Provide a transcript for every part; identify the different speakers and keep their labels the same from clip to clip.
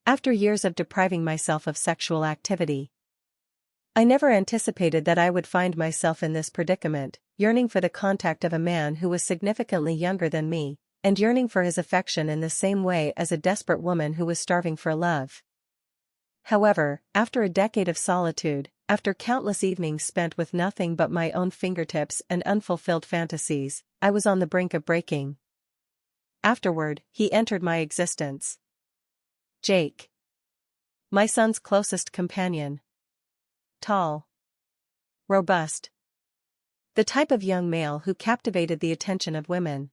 Speaker 1: after years of depriving myself of sexual activity. I never anticipated that I would find myself in this predicament, yearning for the contact of a man who was significantly younger than me, and yearning for his affection in the same way as a desperate woman who was starving for love. However, after a decade of solitude, after countless evenings spent with nothing but my own fingertips and unfulfilled fantasies, I was on the brink of breaking. Afterward, he entered my existence. Jake. My son's closest companion. Tall. Robust. The type of young male who captivated the attention of women.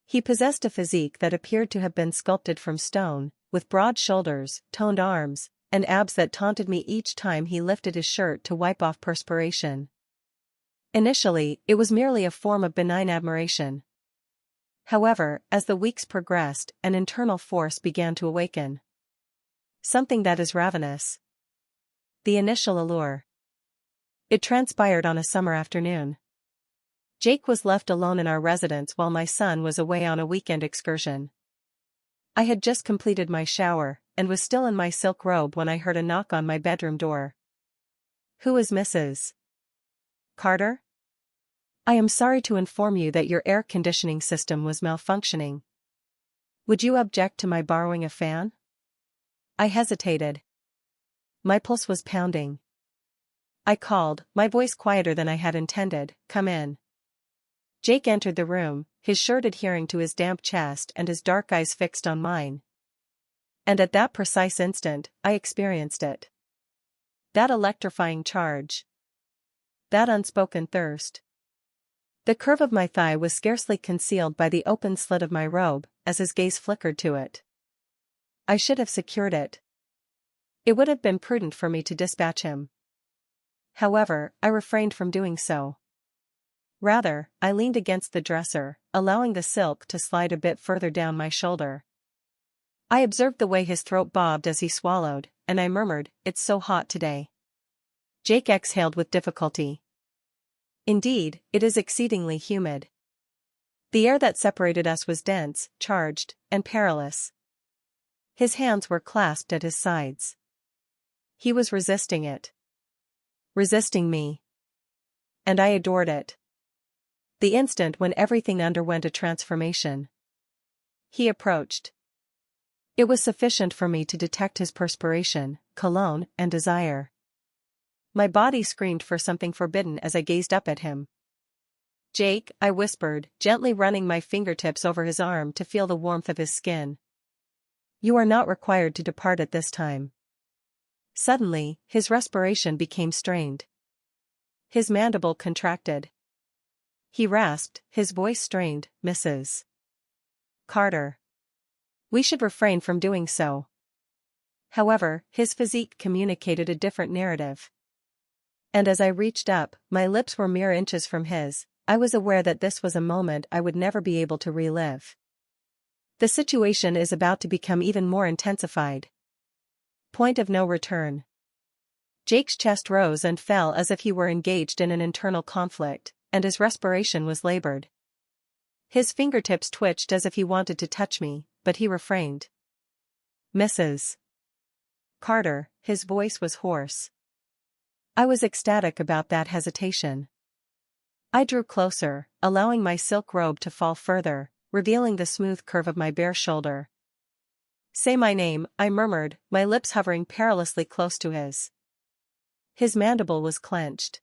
Speaker 1: He possessed a physique that appeared to have been sculpted from stone, with broad shoulders, toned arms, and abs that taunted me each time he lifted his shirt to wipe off perspiration. Initially, it was merely a form of benign admiration. However, as the weeks progressed, an internal force began to awaken. Something that is ravenous. The initial allure. It transpired on a summer afternoon. Jake was left alone in our residence while my son was away on a weekend excursion. I had just completed my shower, and was still in my silk robe when I heard a knock on my bedroom door. "Who is Mrs. Carter? I am sorry to inform you that your air conditioning system was malfunctioning. Would you object to my borrowing a fan?" I hesitated. My pulse was pounding. I called, my voice quieter than I had intended, "Come in." Jake entered the room, his shirt adhering to his damp chest and his dark eyes fixed on mine. And at that precise instant, I experienced it. That electrifying charge. That unspoken thirst. The curve of my thigh was scarcely concealed by the open slit of my robe, as his gaze flickered to it. I should have secured it. It would have been prudent for me to dispatch him. However, I refrained from doing so. Rather, I leaned against the dresser, allowing the silk to slide a bit further down my shoulder. I observed the way his throat bobbed as he swallowed, and I murmured, "It's so hot today." Jake exhaled with difficulty. "Indeed, it is exceedingly humid." The air that separated us was dense, charged, and perilous. His hands were clasped at his sides. He was resisting it. Resisting me. And I adored it. The instant when everything underwent a transformation. He approached. It was sufficient for me to detect his perspiration, cologne, and desire. My body screamed for something forbidden as I gazed up at him. "Jake," I whispered, gently running my fingertips over his arm to feel the warmth of his skin. "You are not required to depart at this time." Suddenly, his respiration became strained. His mandible contracted. He rasped, his voice strained, "Mrs. Carter. We should refrain from doing so." However, his physique communicated a different narrative. And as I reached up, my lips were mere inches from his, I was aware that this was a moment I would never be able to relive. The situation is about to become even more intensified. Point of no return. Jake's chest rose and fell as if he were engaged in an internal conflict, and his respiration was labored. His fingertips twitched as if he wanted to touch me, but he refrained. "Mrs. Carter," his voice was hoarse. I was ecstatic about that hesitation. I drew closer, allowing my silk robe to fall further, revealing the smooth curve of my bare shoulder. "Say my name," I murmured, my lips hovering perilously close to his. His mandible was clenched.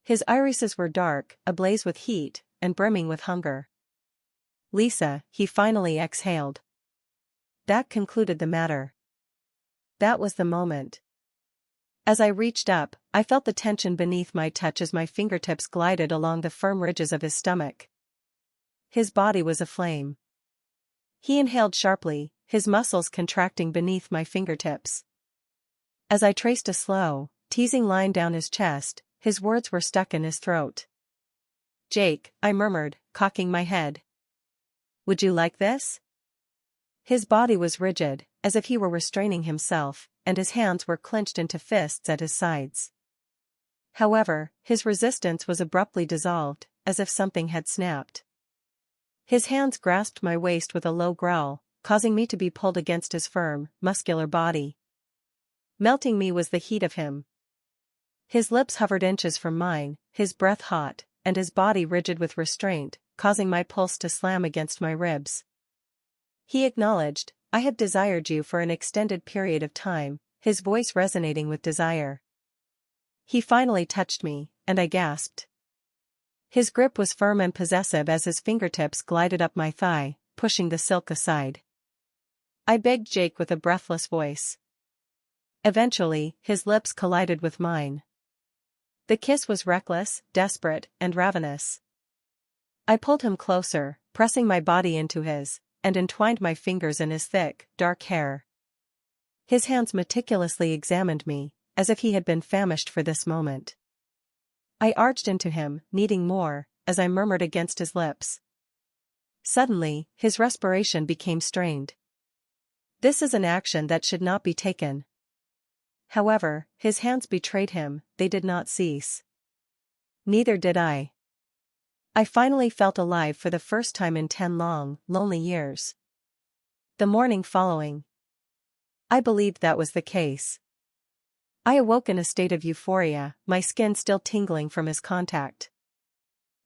Speaker 1: His irises were dark, ablaze with heat, and brimming with hunger. "Lisa," he finally exhaled. That concluded the matter. That was the moment. As I reached up, I felt the tension beneath my touch as my fingertips glided along the firm ridges of his stomach. His body was aflame. He inhaled sharply, his muscles contracting beneath my fingertips. As I traced a slow, teasing line down his chest, his words were stuck in his throat. "Jake," I murmured, cocking my head. "Would you like this?" His body was rigid, as if he were restraining himself, and his hands were clenched into fists at his sides. However, his resistance was abruptly dissolved, as if something had snapped. His hands grasped my waist with a low growl, causing me to be pulled against his firm, muscular body. Melting me was the heat of him. His lips hovered inches from mine, his breath hot, and his body rigid with restraint, causing my pulse to slam against my ribs. He acknowledged, "I have desired you for an extended period of time," his voice resonating with desire. He finally touched me, and I gasped. His grip was firm and possessive as his fingertips glided up my thigh, pushing the silk aside. I begged Jake with a breathless voice. Eventually, his lips collided with mine. The kiss was reckless, desperate, and ravenous. I pulled him closer, pressing my body into his, and entwined my fingers in his thick, dark hair. His hands meticulously examined me, as if he had been famished for this moment. I arched into him, needing more, as I murmured against his lips. Suddenly, his respiration became strained. This is an action that should not be taken. However, his hands betrayed him, they did not cease. Neither did I. I finally felt alive for the first time in 10 long, lonely years. The morning following, I believed that was the case. I awoke in a state of euphoria, my skin still tingling from his contact.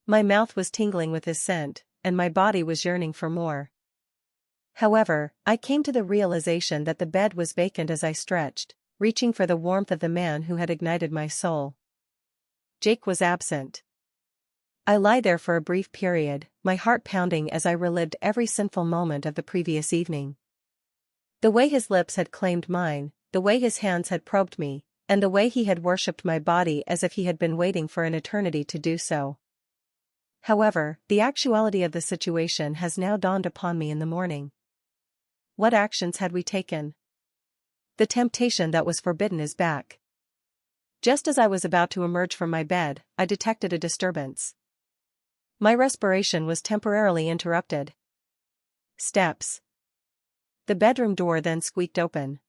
Speaker 1: My mouth was tingling with his scent, and my body was yearning for more. However, I came to the realization that the bed was vacant as I stretched, reaching for the warmth of the man who had ignited my soul. Jake was absent. I lay there for a brief period, my heart pounding as I relived every sinful moment of the previous evening. The way his lips had claimed mine, the way his hands had probed me, and the way he had worshipped my body as if he had been waiting for an eternity to do so. However, the actuality of the situation has now dawned upon me in the morning. What actions had we taken? The temptation that was forbidden is back. Just as I was about to emerge from my bed, I detected a disturbance. My respiration was temporarily interrupted. Steps. The bedroom door then squeaked open.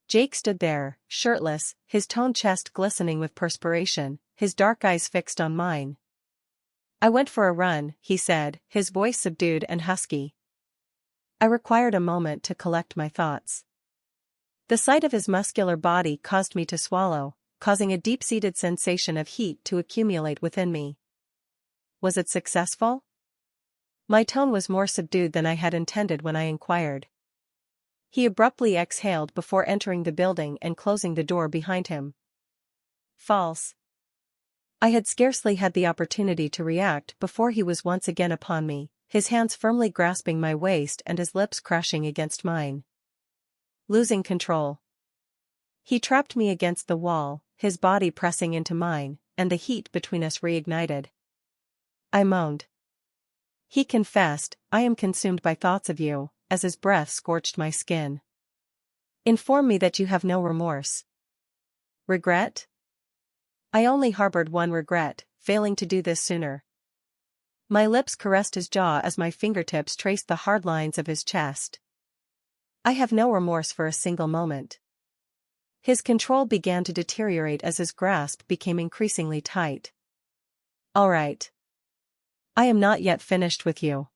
Speaker 1: Jake stood there, shirtless, his toned chest glistening with perspiration, his dark eyes fixed on mine. "I went for a run," he said, his voice subdued and husky. I required a moment to collect my thoughts. The sight of his muscular body caused me to swallow, causing a deep-seated sensation of heat to accumulate within me. Was it successful? My tone was more subdued than I had intended when I inquired. He abruptly exhaled before entering the building and closing the door behind him. False. I had scarcely had the opportunity to react before he was once again upon me, his hands firmly grasping my waist and his lips crashing against mine. Losing control. He trapped me against the wall, his body pressing into mine, and the heat between us reignited. I moaned. He confessed, "I am consumed by thoughts of you," as his breath scorched my skin. "Inform me that you have no remorse." Regret? I only harbored one regret, failing to do this sooner. My lips caressed his jaw as my fingertips traced the hard lines of his chest. I have no remorse for a single moment. His control began to deteriorate as his grasp became increasingly tight. All right. I am not yet finished with you.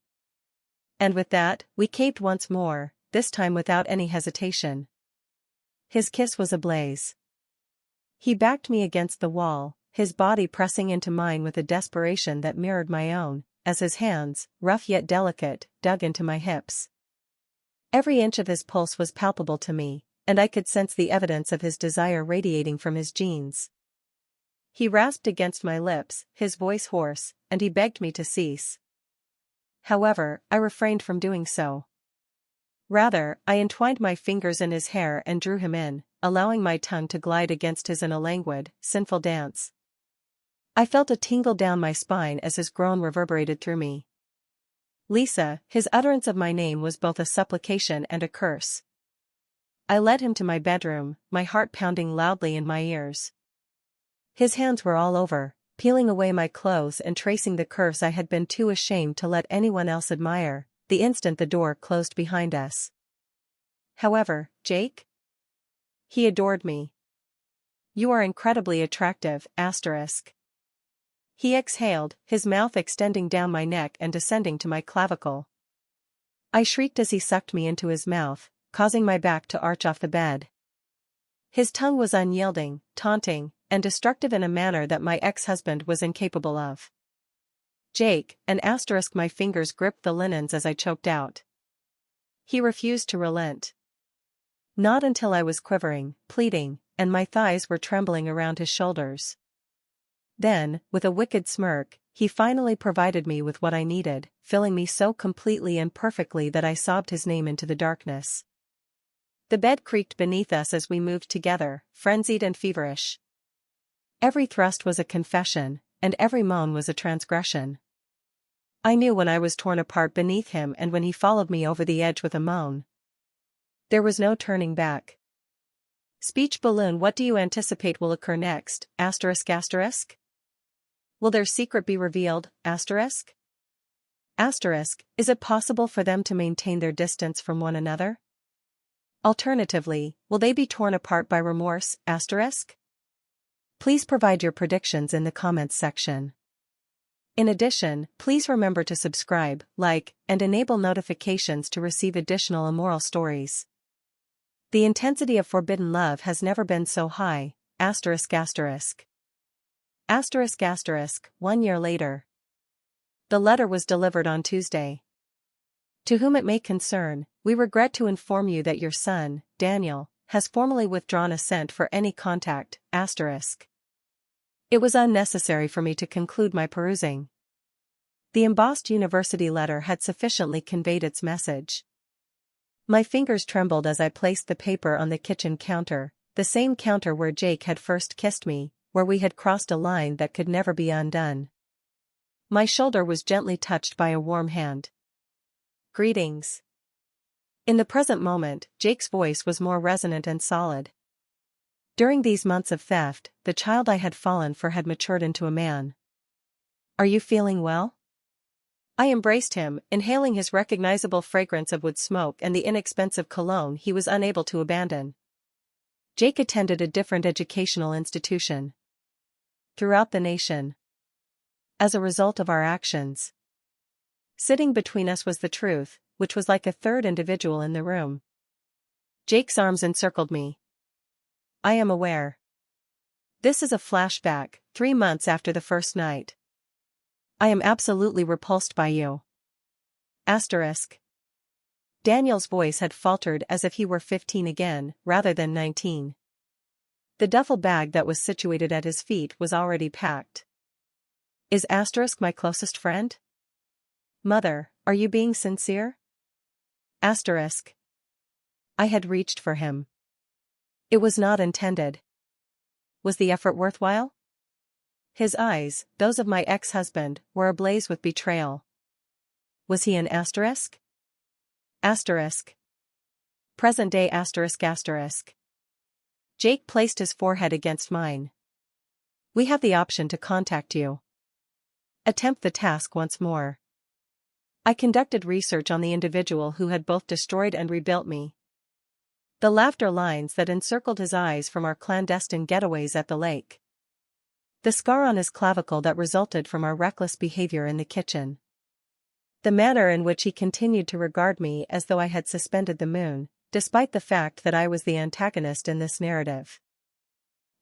Speaker 1: And with that, we caved once more, this time without any hesitation. His kiss was ablaze. He backed me against the wall, his body pressing into mine with a desperation that mirrored my own, as his hands, rough yet delicate, dug into my hips. Every inch of his pulse was palpable to me, and I could sense the evidence of his desire radiating from his jeans. He rasped against my lips, his voice hoarse, and he begged me to cease. However, I refrained from doing so. Rather, I entwined my fingers in his hair and drew him in, allowing my tongue to glide against his in a languid, sinful dance. I felt a tingle down my spine as his groan reverberated through me. Lisa, his utterance of my name was both a supplication and a curse. I led him to my bedroom, my heart pounding loudly in my ears. His hands were all over, peeling away my clothes and tracing the curves I had been too ashamed to let anyone else admire, the instant the door closed behind us. However, Jake? He adored me. You are incredibly attractive, asterisk. He exhaled, his mouth extending down my neck and descending to my clavicle. I shrieked as he sucked me into his mouth, causing my back to arch off the bed. His tongue was unyielding, taunting, and destructive in a manner that my ex-husband was incapable of. Jake, my fingers gripped the linens as I choked out. He refused to relent. Not until I was quivering, pleading, and my thighs were trembling around his shoulders. Then, with a wicked smirk, he finally provided me with what I needed, filling me so completely and perfectly that I sobbed his name into the darkness. The bed creaked beneath us as we moved together, frenzied and feverish. Every thrust was a confession, and every moan was a transgression. I knew when I was torn apart beneath him and when he followed me over the edge with a moan. There was no turning back. Speech balloon. What do you anticipate will occur next? Will their secret be revealed? Is it possible for them to maintain their distance from one another? Alternatively, will they be torn apart by remorse? Please provide your predictions in the comments section. In addition, please remember to subscribe, like, and enable notifications to receive additional immoral stories. The intensity of forbidden love has never been so high. 1 year later. The letter was delivered on Tuesday. To whom it may concern, we regret to inform you that your son, Daniel, has formally withdrawn assent for any contact. It was unnecessary for me to conclude my perusing. The embossed university letter had sufficiently conveyed its message. My fingers trembled as I placed the paper on the kitchen counter, the same counter where Jake had first kissed me, where we had crossed a line that could never be undone. My shoulder was gently touched by a warm hand. Greetings. In the present moment, Jake's voice was more resonant and solid. During these months of theft, the child I had fallen for had matured into a man. Are you feeling well? I embraced him, inhaling his recognizable fragrance of wood smoke and the inexpensive cologne he was unable to abandon. Jake attended a different educational institution throughout the nation. As a result of our actions, sitting between us was the truth, which was like a third individual in the room. Jake's arms encircled me. I am aware. This is a flashback, 3 months after the first night. I am absolutely repulsed by you. Daniel's voice had faltered as if he were 15 again, rather than 19. The duffel bag that was situated at his feet was already packed. Is my closest friend? Mother, are you being sincere? I had reached for him. It was not intended. Was the effort worthwhile? His eyes, those of my ex-husband, were ablaze with betrayal. Was he an asterisk? Present day ***. Jake placed his forehead against mine. We have the option to contact you. Attempt the task once more. I conducted research on the individual who had both destroyed and rebuilt me. The laughter lines that encircled his eyes from our clandestine getaways at the lake. The scar on his clavicle that resulted from our reckless behavior in the kitchen. The manner in which he continued to regard me as though I had suspended the moon, despite the fact that I was the antagonist in this narrative.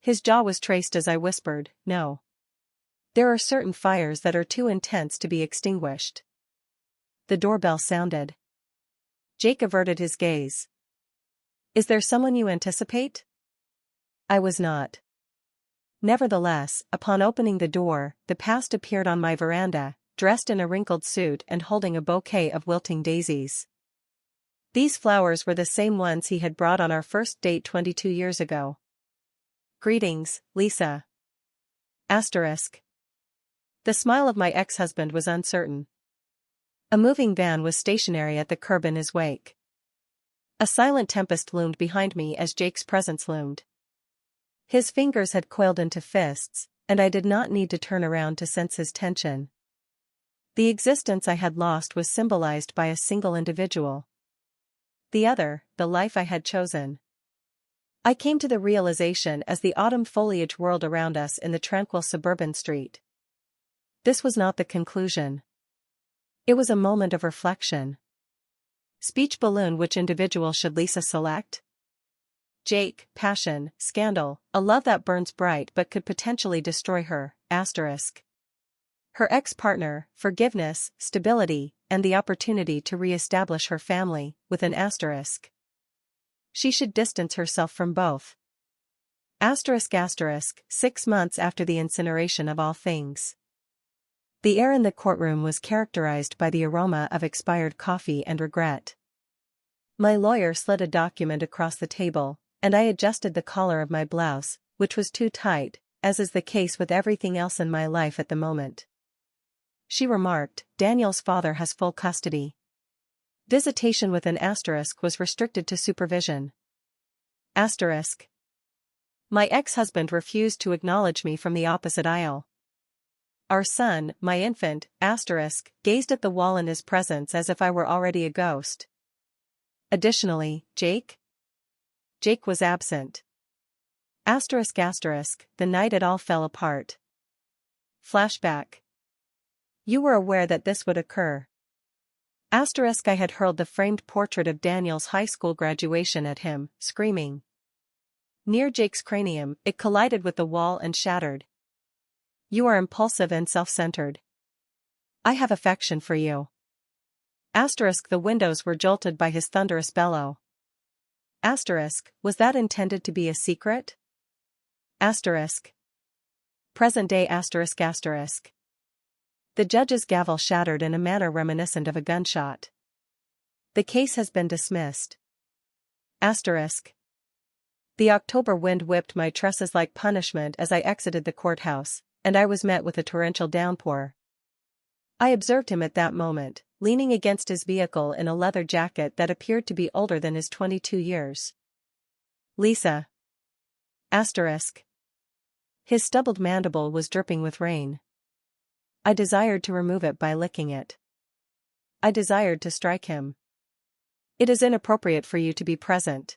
Speaker 1: His jaw was traced as I whispered, "No. There are certain fires that are too intense to be extinguished." The doorbell sounded. Jake averted his gaze. Is there someone you anticipate? I was not. Nevertheless, upon opening the door, the past appeared on my veranda, dressed in a wrinkled suit and holding a bouquet of wilting daisies. These flowers were the same ones he had brought on our first date 22 years ago. Greetings, Lisa. The smile of my ex-husband was uncertain. A moving van was stationary at the curb in his wake. A silent tempest loomed behind me as Jake's presence loomed. His fingers had coiled into fists, and I did not need to turn around to sense his tension. The existence I had lost was symbolized by a single individual. The other, the life I had chosen. I came to the realization as the autumn foliage whirled around us in the tranquil suburban street. This was not the conclusion. It was a moment of reflection. Speech balloon. Which individual should Lisa select? Jake, passion, scandal, a love that burns bright but could potentially destroy her, asterisk. Her ex-partner, forgiveness, stability, and the opportunity to re-establish her family, with an asterisk. She should distance herself from both. Asterisk asterisk, 6 months after the incineration of all things. The air in the courtroom was characterized by the aroma of expired coffee and regret. My lawyer slid a document across the table, and I adjusted the collar of my blouse, which was too tight, as is the case with everything else in my life at the moment. She remarked, Daniel's father has full custody. Visitation with an asterisk was restricted to supervision. Asterisk. My ex-husband refused to acknowledge me from the opposite aisle. Our son, my infant, asterisk, gazed at the wall in his presence as if I were already a ghost. Additionally, Jake was absent. Asterisk asterisk, the night it all fell apart. Flashback. You were aware that this would occur. Asterisk. I had hurled the framed portrait of Daniel's high school graduation at him, screaming. Near Jake's cranium, it collided with the wall and shattered. You are impulsive and self-centered. I have affection for you. Asterisk. The windows were jolted by his thunderous bellow. Asterisk. Was that intended to be a secret? Asterisk. Present day asterisk asterisk. The judge's gavel shattered in a manner reminiscent of a gunshot. The case has been dismissed. Asterisk. The October wind whipped my tresses like punishment as I exited the courthouse, and I was met with a torrential downpour. I observed him at that moment, leaning against his vehicle in a leather jacket that appeared to be older than his 22 years. Lisa. Asterisk. His stubbled mandible was dripping with rain. I desired to remove it by licking it. I desired to strike him. It is inappropriate for you to be present.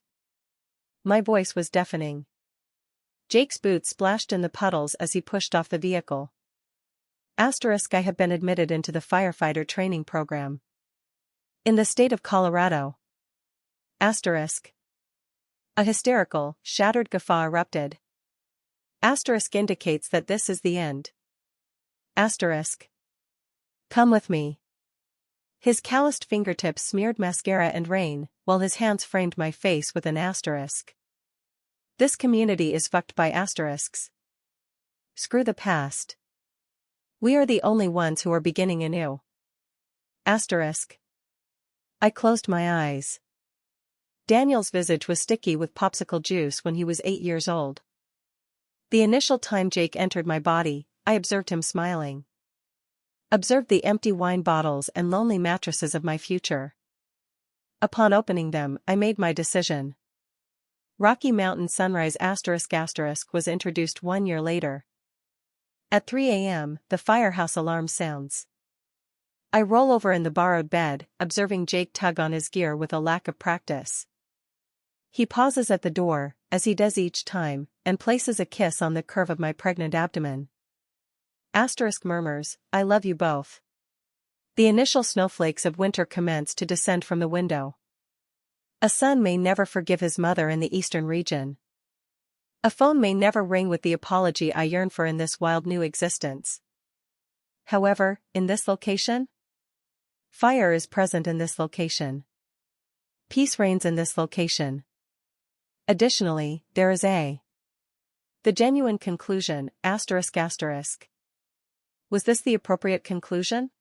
Speaker 1: My voice was deafening. Jake's boots splashed in the puddles as he pushed off the vehicle. Asterisk. I have been admitted into the firefighter training program. In the state of Colorado. Asterisk. A hysterical, shattered guffaw erupted. Asterisk indicates that this is the end. Asterisk. Come with me. His calloused fingertips smeared mascara and rain, while his hands framed my face with an asterisk. This community is fucked by asterisks. Screw the past. We are the only ones who are beginning anew. Asterisk. I closed my eyes. Daniel's visage was sticky with popsicle juice when he was 8 years old. The initial time Jake entered my body, I observed him smiling. Observed the empty wine bottles and lonely mattresses of my future. Upon opening them, I made my decision. Rocky Mountain Sunrise asterisk asterisk was introduced 1 year later. At 3 a.m., the firehouse alarm sounds. I roll over in the borrowed bed, observing Jake tug on his gear with a lack of practice. He pauses at the door, as he does each time, and places a kiss on the curve of my pregnant abdomen. Asterisk murmurs, I love you both. The initial snowflakes of winter commence to descend from the window. A son may never forgive his mother in the eastern region. A phone may never ring with the apology I yearn for in this wild new existence. However, in this location? Fire is present in this location. Peace reigns in this location. Additionally, there is the genuine conclusion, asterisk asterisk. Was this the appropriate conclusion?